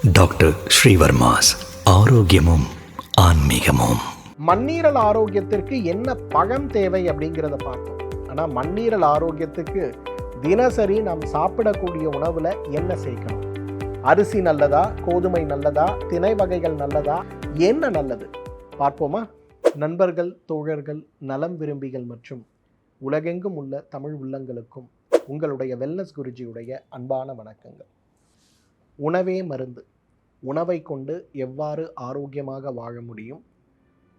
Doctor Srivarma's ஆரோக்கியமும் ஆன்மீகமும். மண்ணீரல் ஆரோக்கியத்திற்கு என்ன பழம் தேவை அப்படிங்கிறத பார்த்தோம். ஆனால் மண்ணீரல் ஆரோக்கியத்துக்கு தினசரி நாம் சாப்பிடக்கூடிய உணவில் என்ன சேர்க்கணும்? அரிசி நல்லதா, கோதுமை நல்லதா, திணை வகைகள் நல்லதா, என்ன நல்லது பார்ப்போமா? நண்பர்கள், தோழர்கள், நலம் விரும்பிகள் மற்றும் உலகெங்கும் உள்ள தமிழ் உள்ளங்களுக்கும் உங்களுடைய வெல்னஸ் குருஜியுடைய அன்பான வணக்கங்கள். உணவே மருந்து. உணவை கொண்டு எவ்வாறு ஆரோக்கியமாக வாழ முடியும்,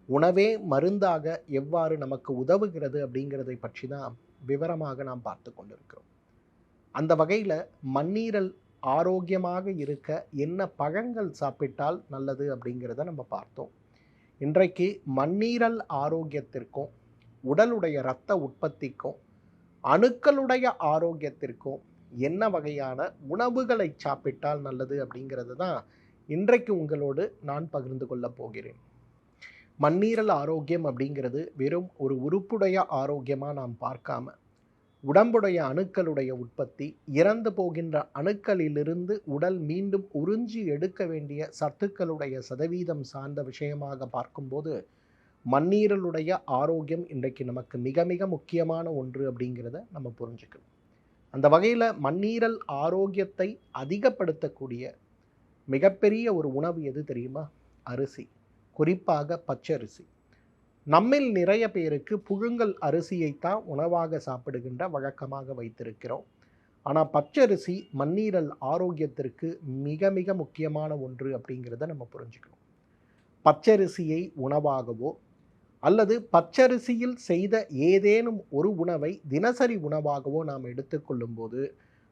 உணவே மருந்தாக எவ்வாறு நமக்கு உதவுகிறது அப்படிங்கிறதை பற்றி தான் விவரமாக நாம் பார்த்து கொண்டிருக்கிறோம். அந்த வகையில் மண்ணீரல் ஆரோக்கியமாக இருக்க என்ன பழங்கள் சாப்பிட்டால் நல்லது அப்படிங்கிறத நம்ம பார்த்தோம். இன்றைக்கு மண்ணீரல் ஆரோக்கியத்திற்கும் உடலுடைய இரத்த உற்பத்திக்கும் அணுக்களுடைய ஆரோக்கியத்திற்கும் என்ன வகையான உணவுகளை சாப்பிட்டால் நல்லது அப்படிங்கிறது தான் இன்றைக்கு உங்களோடு நான் பகிர்ந்து கொள்ளப் போகிறேன். மண்ணீரல் ஆரோக்கியம் அப்படிங்கிறது வெறும் ஒரு உறுப்புடைய ஆரோக்கியமாக நாம் பார்க்காம, உடம்புடைய அணுக்களுடைய உற்பத்தி, இறந்து போகின்ற அணுக்களிலிருந்து உடல் மீண்டும் உறிஞ்சி எடுக்க வேண்டிய சத்துக்களுடைய சதவீதம் சார்ந்த விஷயமாக பார்க்கும்போது மண்ணீரலுடைய ஆரோக்கியம் இன்றைக்கு நமக்கு மிக மிக முக்கியமான ஒன்று அப்படிங்கிறத நம்ம புரிஞ்சுக்கணும். அந்த வகையில் மண்ணீரல் ஆரோக்கியத்தை அதிகப்படுத்தக்கூடிய மிகப்பெரிய ஒரு உணவு எது தெரியுமா? அரிசி, குறிப்பாக பச்சரிசி. நம்மில் நிறைய பேருக்கு புழுங்கல் அரிசியைத்தான் உணவாக சாப்பிடுகின்ற வழக்கமாக வைத்திருக்கிறோம். ஆனால் பச்சரிசி மண்ணீரல் ஆரோக்கியத்திற்கு மிக மிக முக்கியமான ஒன்று அப்படிங்கிறத நம்ம புரிஞ்சுக்கணும். பச்சரிசியை உணவாகவோ அல்லது பச்சரிசியில் செய்த ஏதேனும் ஒரு உணவை தினசரி உணவாகவோ நாம் எடுத்துக்கொள்ளும் போது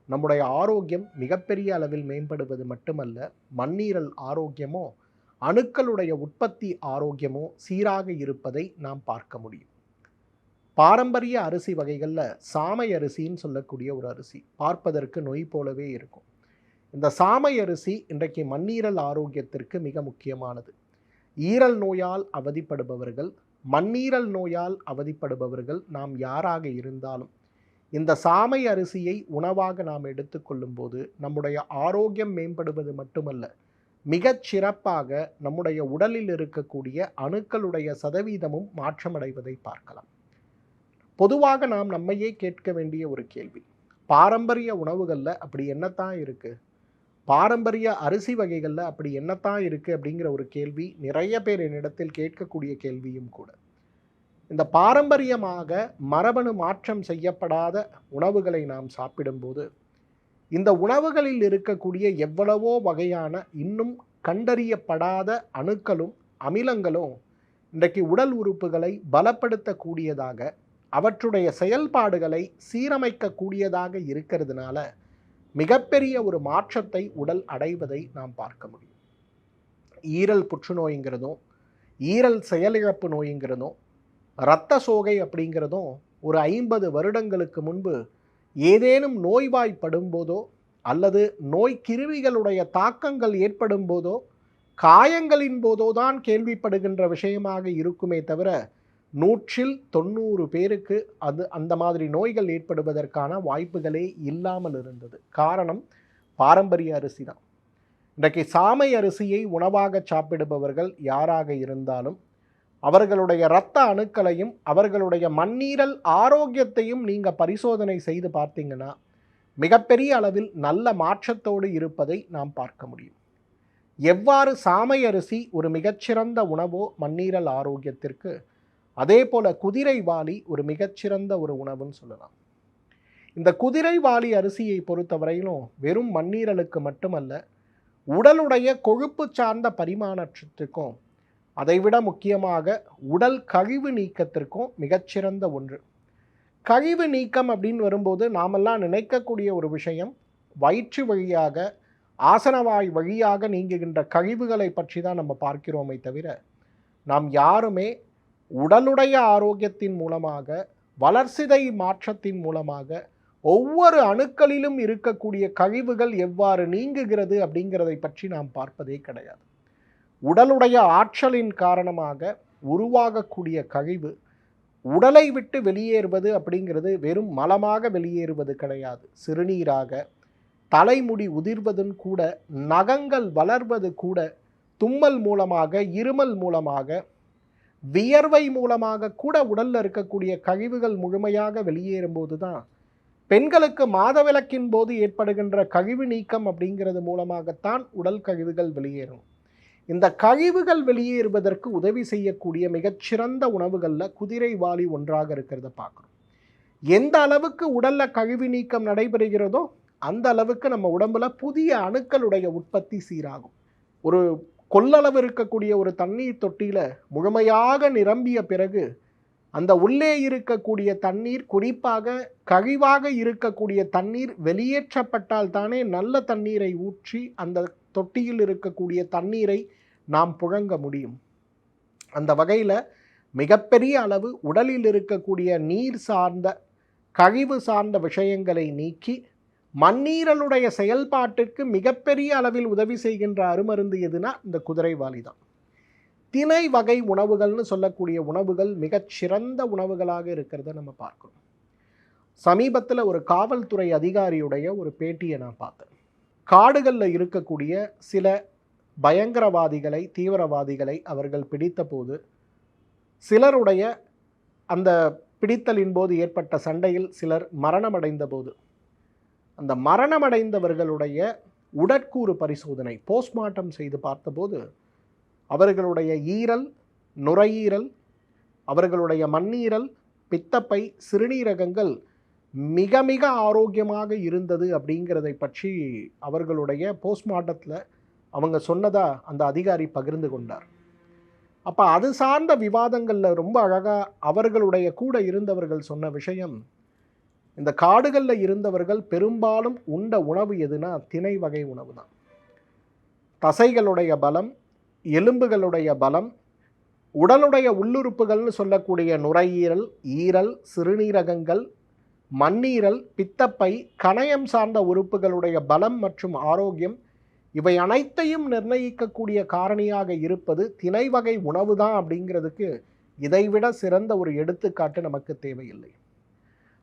நம்முடைய ஆரோக்கியம் மிகப்பெரிய அளவில் மேம்படுவது மட்டுமல்ல, மண்ணீரல் ஆரோக்கியமோ அணுக்களுடைய உற்பத்தி ஆரோக்கியமோ சீராக இருப்பதை நாம் பார்க்க முடியும். பாரம்பரிய அரிசி வகைகளில் சாமை அரிசின்னு சொல்லக்கூடிய ஒரு அரிசி பார்ப்பதற்கு நொய் போலவே இருக்கும். இந்த சாமை அரிசி இன்றைக்கு மண்ணீரல் ஆரோக்கியத்திற்கு மிக முக்கியமானது. ஈரல் நோயால் அவதிப்படுபவர்கள், மண்ணீரல் நோயால் அவதிப்படுபவர்கள் நாம் யாராக இருந்தாலும் இந்த சாமை அரிசியை உணவாக நாம் எடுத்துக்கொள்ளும் போது நம்முடைய ஆரோக்கியம் மேம்படுவது மட்டுமல்ல, மிகச் சிறப்பாக நம்முடைய உடலில் இருக்கக்கூடிய அணுக்களுடைய சதவீதமும் மாற்றமடைவதை பார்க்கலாம். பொதுவாக நாம் நம்மையே கேட்க வேண்டிய ஒரு கேள்வி, பாரம்பரிய உணவுகளில் அப்படி என்னத்தான் இருக்குது, பாரம்பரிய அரிசி வகைகளில் அப்படி என்னத்தான் இருக்குது அப்படிங்கிற ஒரு கேள்வி நிறைய பேர் என்னிடத்தில் கேட்கக்கூடிய கேள்வியும் கூட. இந்த பாரம்பரியமாக மரபணு மாற்றம் செய்யப்படாத உணவுகளை நாம் சாப்பிடும்போது இந்த உணவுகளில் இருக்கக்கூடிய எவ்வளவோ வகையான இன்னும் கண்டறியப்படாத அணுக்களும் அமிலங்களும் இன்றைக்கு உடல் உறுப்புகளை பலப்படுத்தக்கூடியதாக, அவற்றுடைய செயல்பாடுகளை சீரமைக்கக்கூடியதாக இருக்கிறதுனால மிகப்பெரிய ஒரு மாற்றத்தை உடல் அடைவதை நாம் பார்க்க முடியும். ஈரல் புற்றுநோய்ங்கிறதும், ஈரல் செயலிழப்பு நோய்ங்கிறதும், இரத்த சோகை அப்படிங்கிறதும் ஒரு 50 வருடங்களுக்கு முன்பு ஏதேனும் நோய்வாய்ப்படும் போதோ அல்லது நோய் கிருமிகளுடைய தாக்கங்கள் ஏற்படும் போதோ, காயங்களின் போதோ தான் கேள்விப்படுகின்ற விஷயமாக இருக்குமே தவிர 100-90 பேருக்கு அந்த மாதிரி நோய்கள் ஏற்படுவதற்கான வாய்ப்புகளே இல்லாமல் இருந்தது. காரணம் பாரம்பரிய அரிசி தான். இன்றைக்கு சாமை அரிசியை உணவாக சாப்பிடுபவர்கள் யாராக இருந்தாலும் அவர்களுடைய இரத்த அணுக்களையும் அவர்களுடைய மண்ணீரல் ஆரோக்கியத்தையும் நீங்கள் பரிசோதனை செய்து பார்த்தீங்கன்னா மிகப்பெரிய அளவில் நல்ல மாற்றத்தோடு இருப்பதை நாம் பார்க்க முடியும். எவ்வாறு சாமை அரிசி ஒரு மிகச்சிறந்த உணவோ மண்ணீரல் ஆரோக்கியத்திற்கு, அதே போல் குதிரைவாலி ஒரு மிகச்சிறந்த ஒரு உணவுன்னு சொல்லலாம். இந்த குதிரைவாலி அரிசியை பொறுத்தவரையிலும் வெறும் மண்ணீரலுக்கு மட்டுமல்ல, உடலுடைய கொழுப்பு சார்ந்த பரிமாற்றத்திற்கும், அதைவிட முக்கியமாக உடல் கழிவு நீக்கத்திற்கும் மிகச்சிறந்த ஒன்று. கழிவு நீக்கம் அப்படின்னு வரும்போது நாமெல்லாம் நினைக்கக்கூடிய ஒரு விஷயம், வயிற்று வழியாக ஆசனவாய் வழியாக நீங்குகின்ற கழிவுகளை பற்றி தான் நம்ம பார்க்கிறோமே தவிர, நாம் யாருமே உடலுடைய ஆரோக்கியத்தின் மூலமாக, வளர்சிதை மாற்றத்தின் மூலமாக ஒவ்வொரு அணுக்களிலும் இருக்கக்கூடிய கழிவுகள் எவ்வாறு நீங்குகிறது அப்படிங்கிறதை பற்றி நாம் பார்ப்பதே கிடையாது. உடலுடைய ஆற்றலின் காரணமாக உருவாகக்கூடிய கழிவு உடலை விட்டு வெளியேறுவது அப்படிங்கிறது வெறும் மலமாக வெளியேறுவது கிடையாது. சிறுநீராக, தலைமுடி உதிர்வதும் கூட, நகங்கள் வளர்வது கூட, தும்மல் மூலமாக, இருமல் மூலமாக, வியர்வை மூலமாக கூட உடலில் இருக்கக்கூடிய கழிவுகள் முழுமையாக வெளியேறும்போது தான் பெண்களுக்கு மாதவிலக்கின் போது ஏற்படுகின்ற கழிவு நீக்கம் அப்படிங்கிறது மூலமாகத்தான் உடல் கழிவுகள் வெளியேறும். இந்த கழிவுகள் வெளியேறுவதற்கு உதவி செய்யக்கூடிய மிகச்சிறந்த உணவுகளில் குதிரைவாலி ஒன்றாக இருக்கிறத பார்க்குறோம். எந்த அளவுக்கு உடலில் கழிவு நீக்கம் நடைபெறுகிறதோ அந்த அளவுக்கு நம்ம உடம்புல புதிய அணுக்களுடைய உற்பத்தி சீராகும். ஒரு கொள்ளளவு இருக்கக்கூடிய ஒரு தண்ணீர் தொட்டியில் முழுமையாக நிரம்பிய பிறகு அந்த உள்ளே இருக்கக்கூடிய தண்ணீர், குறிப்பாக கழிவாக இருக்கக்கூடிய தண்ணீர் வெளியேற்றப்பட்டால் தானே நல்ல தண்ணீரை ஊற்றி அந்த தொட்டியில் இருக்கக்கூடிய தண்ணீரை நாம் புழங்க முடியும். அந்த வகையில் மிகப்பெரிய அளவு உடலில் இருக்கக்கூடிய நீர் சார்ந்த, கழிவு சார்ந்த விஷயங்களை நீக்கி மண்ணீரலுடைய செயல்பாட்டிற்கு மிகப்பெரிய அளவில் உதவி செய்கின்ற அருமருந்து எதுனா இந்த குதிரைவாலி தான். திணை வகை உணவுகள்னு சொல்லக்கூடிய உணவுகள் மிகச்சிறந்த உணவுகளாக இருக்கிறத நம்ம பார்க்கணும். சமீபத்தில் ஒரு காவல்துறை அதிகாரியுடைய ஒரு பேட்டியை நான் பார்த்தேன். காடுகளில் இருக்கக்கூடிய சில பயங்கரவாதிகளை, தீவிரவாதிகளை அவர்கள் பிடித்த போது சிலருடைய அந்த பிடித்தலின் போது ஏற்பட்ட சண்டையில் சிலர் மரணமடைந்த போது அந்த மரணமடைந்தவர்களுடைய உடற்கூறு பரிசோதனை, போஸ்ட்மார்ட்டம் செய்து பார்த்தபோது அவர்களுடைய ஈரல், நுரையீரல், அவர்களுடைய மண்ணீரல், பித்தப்பை, சிறுநீரகங்கள் மிக மிக ஆரோக்கியமாக இருந்தது அப்படிங்கிறதை பற்றி அவர்களுடைய போஸ்ட்மார்ட்டத்தில் அவங்க சொன்னதா அந்த அதிகாரி பகிர்ந்து கொண்டார். அப்போ அது சார்ந்த விவாதங்களில் ரொம்ப அழகாக அவர்களுடைய கூட இருந்தவர்கள் சொன்ன விஷயம், இந்த காடுகளில் இருந்தவர்கள் பெரும்பாலும் உண்ட உணவு எதுனா திணை வகை உணவு தான். தசைகளுடைய பலம், எலும்புகளுடைய பலம், உடலுடைய உள்ளுறுப்புகள்னு சொல்லக்கூடிய நுரையீரல், ஈரல், சிறுநீரகங்கள், மண்ணீரல், பித்தப்பை, கணையம் சார்ந்த உறுப்புகளுடைய பலம் மற்றும் ஆரோக்கியம், இவை அனைத்தையும் நிர்ணயிக்கக்கூடிய காரணியாக இருப்பது திணை வகை உணவு தான் அப்படிங்கிறதுக்கு இதைவிட சிறந்த ஒரு எடுத்துக்காட்டு நமக்கு தேவையில்லை.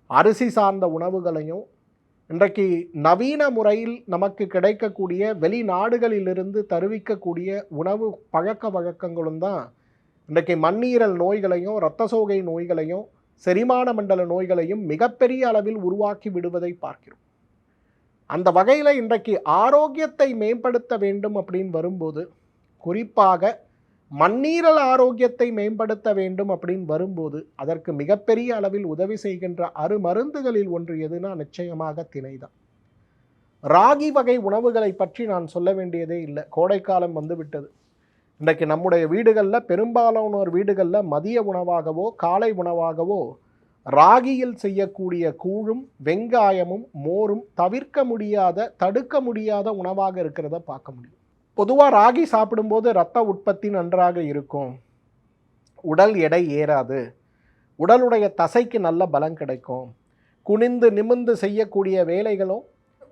அரிசி சார்ந்த உணவுகளையும் இன்றைக்கு நவீன முறையில் நமக்கு கிடைக்கக்கூடிய வெளிநாடுகளிலிருந்து தருவிக்கக்கூடிய உணவு பழக்க வழக்கங்களும் தான் இன்றைக்கு மண்ணீரல் நோய்களையும், இரத்த சோகை நோய்களையும், செரிமான மண்டல நோய்களையும் மிகப்பெரிய அளவில் உருவாக்கி விடுவதை பார்க்கிறோம். அந்த வகையில் இன்றைக்கு ஆரோக்கியத்தை மேம்படுத்த வேண்டும் அப்படின்னு வரும்போது, குறிப்பாக மண்ணீரல் ஆரோக்கியத்தை மேம்படுத்த வேண்டும் அப்படின்னு வரும்போது அதற்கு மிகப்பெரிய அளவில் உதவி செய்கின்ற அருமருந்துகளில் ஒன்று எதுனா நிச்சயமாக திணை தான். ராகி வகை உணவுகளை பற்றி நான் சொல்ல வேண்டியதே இல்லை. கோடைக்காலம் வந்து விட்டது. இன்றைக்கு நம்முடைய வீடுகளில், பெரும்பாலானோர் வீடுகளில் மதிய உணவாகவோ காலை உணவாகவோ ராகியில் செய்யக்கூடிய கூழும் வெங்காயமும் மோரும் தவிர்க்க முடியாத, தடுக்க முடியாத உணவாக இருக்கிறத பார்க்க முடியும். பொதுவாக ராகி சாப்பிடும்போது இரத்த உற்பத்தி நன்றாக இருக்கும், உடல் எடை ஏறாது, உடலுடைய தசைக்கு நல்ல பலம் கிடைக்கும், குனிந்து நிமிர்ந்து செய்யக்கூடிய வேலைகளும்,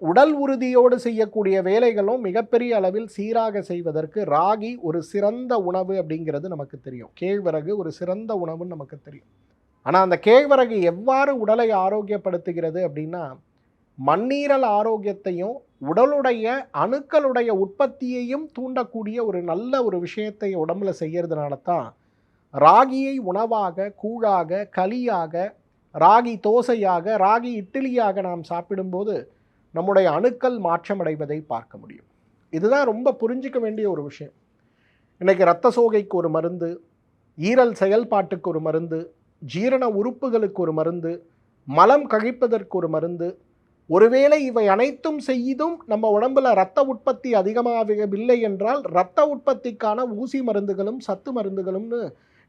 உடல் உறுதியோடு செய்யக்கூடிய வேலைகளும் மிகப்பெரிய அளவில் சீராக செய்வதற்கு ராகி ஒரு சிறந்த உணவு அப்படிங்கிறது நமக்கு தெரியும். கேழ்வரகு ஒரு சிறந்த உணவுன்னு நமக்கு தெரியும். ஆனால் அந்த கேழ்வரகு எவ்வாறு உடலை ஆரோக்கியப்படுத்துகிறது அப்படின்னா, மண்ணீரல் ஆரோக்கியத்தையும் உடலுடைய அணுக்களுடைய உற்பத்தியையும் தூண்டக்கூடிய ஒரு நல்ல ஒரு விஷயத்தை உடம்புல செய்யறதுனால தான் ராகியை உணவாக, கூழாக, களியாக, ராகி தோசையாக, ராகி இட்லியாக நாம் சாப்பிடும்போது நம்முடைய அணுக்கள் மாற்றமடைவதை பார்க்க முடியும். இதுதான் ரொம்ப புரிஞ்சிக்க வேண்டிய ஒரு விஷயம். இன்றைக்கி இரத்த சோகைக்கு ஒரு மருந்து, ஈரல் செயல்பாட்டுக்கு ஒரு மருந்து, ஜீரண உறுப்புகளுக்கு ஒரு மருந்து, மலம் கழிப்பதற்கு ஒரு மருந்து, ஒருவேளை இவை அனைத்தும் செய்தும் நம்ம உடம்புல இரத்த உற்பத்தி அதிகமாகவில்லை என்றால் இரத்த உற்பத்திக்கான ஊசி மருந்துகளும் சத்து மருந்துகளும்னு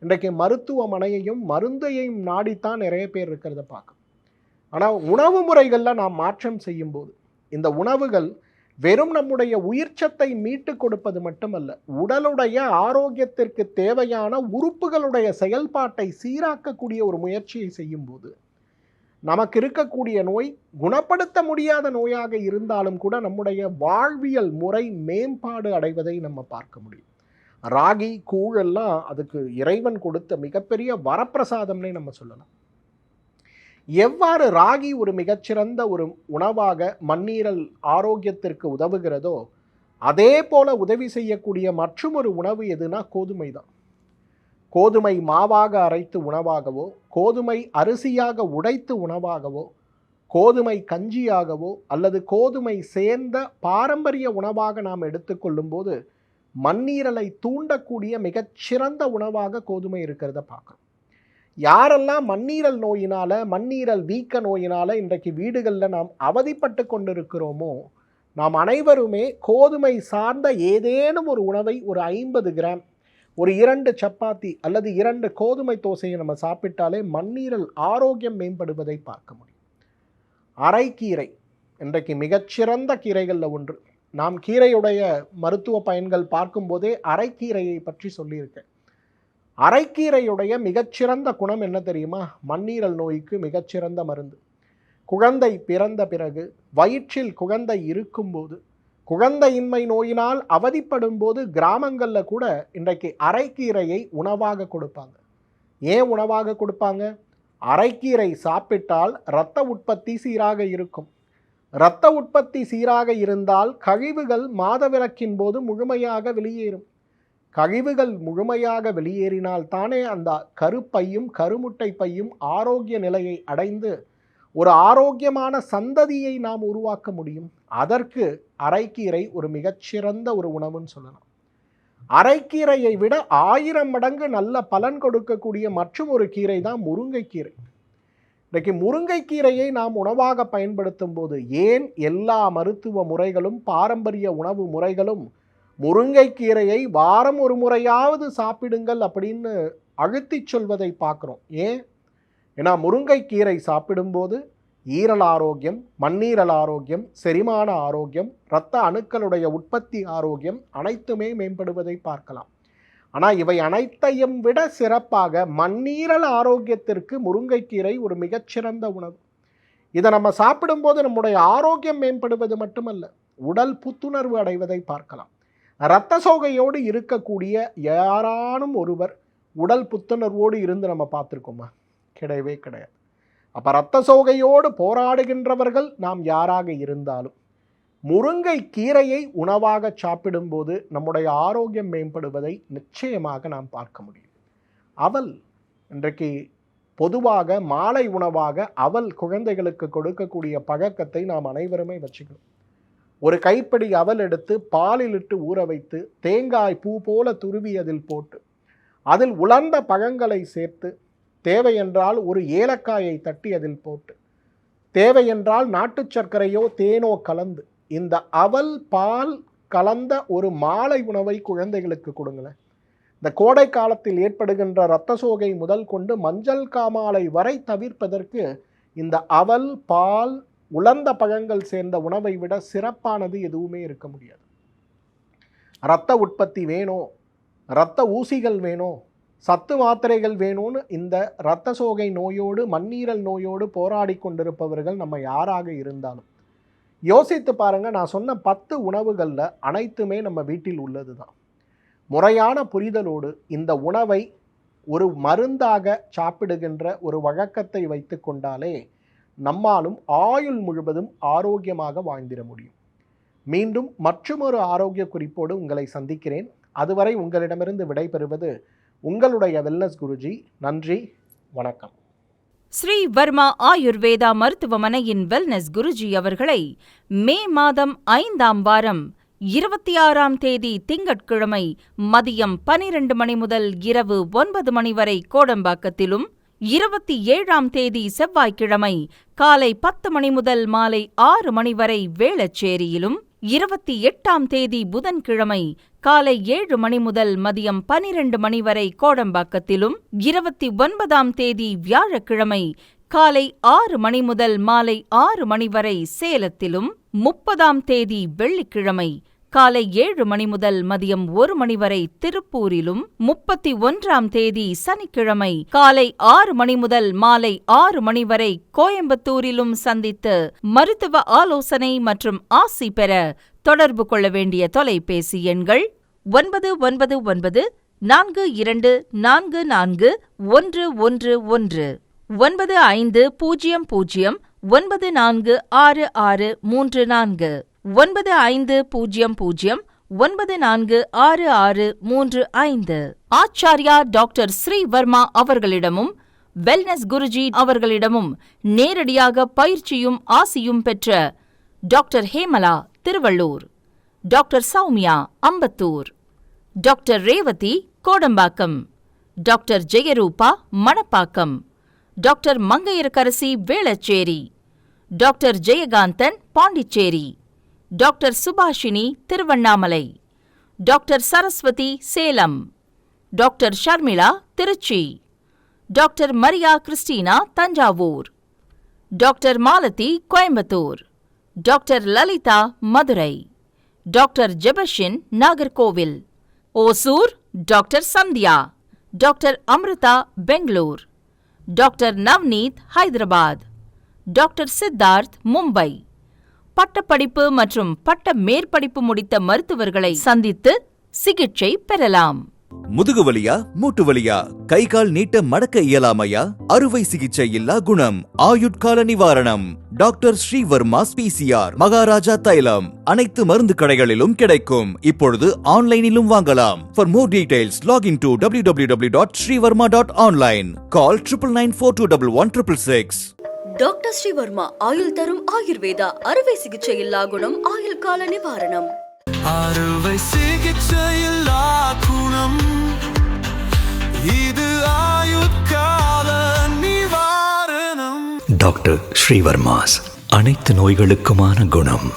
இன்றைக்கு மருத்துவமனையையும் மருந்தையும் நாடித்தான் நிறைய பேர் இருக்கிறத பார்க்க. ஆனால் உணவு முறைகளில் நாம் மாற்றம் செய்யும்போது இந்த உணவுகள் வெறும் நம்முடைய உயிர்ச்சத்தை மீட்டு கொடுப்பது மட்டுமல்ல, உடலுடைய ஆரோக்கியத்திற்கு தேவையான உறுப்புகளுடைய செயல்பாட்டை சீராக்கக்கூடிய ஒரு முயற்சியை செய்யும்போது நமக்கு இருக்கக்கூடிய நோய் குணப்படுத்த முடியாத நோயாக இருந்தாலும் கூட நம்முடைய வாழ்வியல் முறை மேம்பாடு அடைவதை நம்ம பார்க்க முடியும். ராகி கூழெல்லாம் அதுக்கு இறைவன் கொடுத்த மிகப்பெரிய வரப்பிரசாதம்னே நம்ம சொல்லலாம். எவ்வாறு ராகி ஒரு மிகச்சிறந்த ஒரு உணவாக மண்ணீரல் ஆரோக்கியத்திற்கு உதவுகிறதோ அதே போல உதவி செய்யக்கூடிய மற்றும் ஒரு உணவு எதுனா கோதுமை தான். கோதுமை மாவாக அரைத்து உணவாகவோ, கோதுமை அரிசியாக உடைத்து உணவாகவோ, கோதுமை கஞ்சியாகவோ அல்லது கோதுமை சேர்ந்த பாரம்பரிய உணவாக நாம் எடுத்துக்கொள்ளும் போது மண்ணீரலை தூண்டக்கூடிய மிகச்சிறந்த உணவாக கோதுமை இருக்கிறத பார்க்குறோம். யாரெல்லாம் மண்ணீரல் நோயினால், மண்ணீரல் வீக்க நோயினால் இன்றைக்கு வீடுகளில் நாம் அவதிப்பட்டு கொண்டிருக்கிறோமோ, நாம் அனைவருமே கோதுமை சார்ந்த ஏதேனும் ஒரு உணவை ஒரு 50 கிராம், ஒரு 2 சப்பாத்தி அல்லது 2 கோதுமை தோசையை நம்ம சாப்பிட்டாலே மண்ணீரல் ஆரோக்கியம் மேம்படுவதை பார்க்க முடியும். அரைக்கீரை இன்றைக்கு மிகச்சிறந்த கீரைகளில் ஒன்று. நாம் கீரையுடைய மருத்துவ பயன்கள் பார்க்கும்போதே அரைக்கீரையை பற்றி சொல்லியிருக்கேன். அரைக்கீரையுடைய மிகச்சிறந்த குணம் என்ன தெரியுமா? மண்ணீரல் நோய்க்கு மிகச்சிறந்த மருந்து. குழந்தை பிறந்த பிறகு, வயிற்றில் குழந்தை இருக்கும்போது, குழந்தையின்மை நோயினால் அவதிப்படும் போது கிராமங்களில் கூட இன்றைக்கு அரைக்கீரையை உணவாக கொடுப்பாங்க. ஏன் உணவாக கொடுப்பாங்க? அரைக்கீரை சாப்பிட்டால் இரத்த உற்பத்தி சீராக இருக்கும். இரத்த உற்பத்தி சீராக இருந்தால் கழிவுகள் மாதவிலக்கின் போது முழுமையாக வெளியேறும். கழிவுகள் முழுமையாக வெளியேறினால் தானே அந்த கருப்பையும் கருமுட்டை பையும் ஆரோக்கிய நிலையை அடைந்து ஒரு ஆரோக்கியமான சந்ததியை நாம் உருவாக்க முடியும். அதற்கு அரைக்கீரை ஒரு மிகச்சிறந்த ஒரு உணவுன்னு சொல்லலாம். அரைக்கீரையை விட 1000 மடங்கு நல்ல பலன் கொடுக்கக்கூடிய மற்றும் ஒரு கீரை தான் முருங்கைக்கீரை. இன்றைக்கு முருங்கைக்கீரையை நாம் உணவாக பயன்படுத்தும் போது, ஏன் எல்லா மருத்துவ முறைகளும் பாரம்பரிய உணவு முறைகளும் முருங்கைக்கீரையை வாரம் ஒரு முறையாவது சாப்பிடுங்கள் அப்படின்னு அழுத்தி சொல்வதை பார்க்குறோம். ஏன்னா முருங்கைக்கீரை சாப்பிடும்போது ஈரல் ஆரோக்கியம், மண்ணீரல் ஆரோக்கியம், செரிமான ஆரோக்கியம், இரத்த அணுக்களுடைய உற்பத்தி ஆரோக்கியம் அனைத்துமே மேம்படுவதை பார்க்கலாம். ஆனால் இவை அனைத்தையும் விட சிறப்பாக மண்ணீரல் ஆரோக்கியத்திற்கு முருங்கைக்கீரை ஒரு மிகச்சிறந்த உணவு. இதை நம்ம சாப்பிடும்போது நம்முடைய ஆரோக்கியம் மேம்படுவது மட்டுமல்ல, உடல் புத்துணர்வு அடைவதை பார்க்கலாம். இரத்த சோகையோடு இருக்கக்கூடிய யாரானும் ஒருவர் உடல் புத்துணர்வோடு இருந்து நம்ம பார்த்துருக்கோமா? கிடையவே கிடையாது. அப்போ இரத்த சோகையோடு போராடுகின்றவர்கள் நாம் யாராக இருந்தாலும் முருங்கை கீரையை உணவாக சாப்பிடும்போது நம்முடைய ஆரோக்கியம் மேம்படுவதை நிச்சயமாக நாம் பார்க்க முடியும். அவல் இன்றைக்கு பொதுவாக மாலை உணவாக அவல் குழந்தைகளுக்கு கொடுக்கக்கூடிய பழக்கத்தை நாம் அனைவருமே வச்சுக்கணும். ஒரு கைப்பிடி அவல் எடுத்து பாலில் இட்டு ஊற வைத்து தேங்காய் பூ போல துருவி அதில் போட்டு அதில் உலர்ந்த பழங்களை சேர்த்து தேவையென்றால் ஒரு ஏலக்காயை தட்டி அதில் போட்டு தேவையென்றால் நாட்டு சர்க்கரையோ தேனோ கலந்து இந்த அவல் பால் கலந்த ஒரு மாலை உணவை குழந்தைகளுக்கு கொடுங்களேன். இந்த கோடை காலத்தில் ஏற்படுகின்ற இரத்த சோகை முதல் கொண்டு மஞ்சள் காமாலை வரை தவிர்ப்பதற்கு இந்த அவல் பால் உலர்ந்த பழங்கள் சேர்ந்த உணவை விட சிறப்பானது எதுவுமே இருக்க முடியாது. இரத்த உற்பத்தி வேணும், இரத்த ஊசிகள் வேணும், சத்து மாத்திரைகள் வேணும்னு இந்த இரத்த சோகை நோயோடு மண்ணீரல் நோயோடு போராடி கொண்டிருப்பவர்கள் நம்ம யாராக இருந்தாலும் யோசித்து பாருங்கள். நான் சொன்ன 10 உணவுகளில் அனைத்துமே நம்ம வீட்டில் உள்ளது தான். முறையான புரிதலோடு இந்த உணவை ஒரு மருந்தாக சாப்பிடுகின்ற ஒரு வழக்கத்தை வைத்து கொண்டாலே நம்மாலும் ஆயுள் முழுவதும் ஆரோக்கியமாக வாழ்ந்திட முடியும். மீண்டும் மற்றொரு ஆரோக்கிய குறிப்போடு உங்களை சந்திக்கிறேன். அதுவரை உங்களிடமிருந்து விடைபெறுவது உங்களுடைய வெல்னஸ் குருஜி. நன்றி, வணக்கம். ஸ்ரீ வர்மா ஆயுர்வேதா மருத்துவமனையின் வெல்னஸ் குருஜி அவர்களை மே மாதம் 5ஆம் வாரம் 26ஆம் தேதி திங்கட்கிழமை மதியம் 12 மணி முதல் இரவு 9 மணி வரை கோடம்பாக்கத்திலும், 27ஆம் தேதி செவ்வாய்க்கிழமை காலை 10 மணி முதல் மாலை 6 மணி வரை வேளச்சேரியிலும், 28ஆம் தேதி புதன்கிழமை காலை 7 மணி முதல் மதியம் 12 மணி வரை கோடம்பாக்கத்திலும், 29ஆம் தேதி வியாழக்கிழமை காலை 6 மணி முதல் மாலை 6 மணி வரை சேலத்திலும், 30ஆம் தேதி வெள்ளிக்கிழமை காலை 7 மணி முதல் மதியம் 1 மணி வரை திருப்பூரிலும், 31ஆம் தேதி சனிக்கிழமை காலை 6 மணி முதல் மாலை 6 மணி வரை கோயம்புத்தூரிலும் சந்தித்து மருத்துவ ஆலோசனை மற்றும் ஆசி பெற தொடர்பு கொள்ள வேண்டிய தொலைபேசி எண்கள் 9994244111 9500946634 9500946635. ஆச்சார்யா டாக்டர் ஸ்ரீவர்மா அவர்களிடமும் வெல்னஸ் குருஜி அவர்களிடமும் நேரடியாக பயிற்சியும் ஆசியும் பெற்ற doctor Hemala Tiruvallur, doctor Sowmiya Ambattur, doctor Revathi Kodambakkam, doctor Jayarupa Manapakkam, doctor Mangaiyarkarasi Velachery, doctor Jayakanthan Pondicherry, doctor Subashini Tiruvannamalai, doctor Saraswathi Salem, doctor Sharmila Trichy, doctor Maria Christina Thanjavur, doctor Malathi Coimbatore, doctor Lalitha Madurai, doctor Jebashin Nagercoil, Hosur doctor Sandhya, doctor Amrutha Bangalore, doctor Navneet Hyderabad, doctor Siddharth Mumbai. பட்டப்படிப்பு மற்றும் பட்ட மேற்படிப்பு முடித்த மருத்துவர்களை சந்தித்து சிகிச்சை பெறலாம். முதுகு வலியா, மூட்டு வலியா, கை கால் நீட்ட மடக்க இயலாமையா, அறுவை சிகிச்சை இல்லா குணம், ஆயுட்கால நிவாரணம். டாக்டர் ஸ்ரீவர்மா பிசிஆர், மகாராஜா தைலம் அனைத்து மருந்து கடைகளிலும் கிடைக்கும். இப்பொழுது ஆன்லைனிலும் வாங்கலாம். For more details, log into www.srivarma.online. Call 9994211666. Doctor Sreevarma ஆயுள் தரும் ஆயுர்வேதா, அறுவை சிகிச்சை இல்லா குணம், ஆயுள் கால நிவாரணம். அறுவை சிகிச்சையில்லா குணம், இது ஆயுட்கால நிவாரணம். டாக்டர் ஸ்ரீவர்மாஸ் அனைத்து நோய்களுக்குமான குணம்.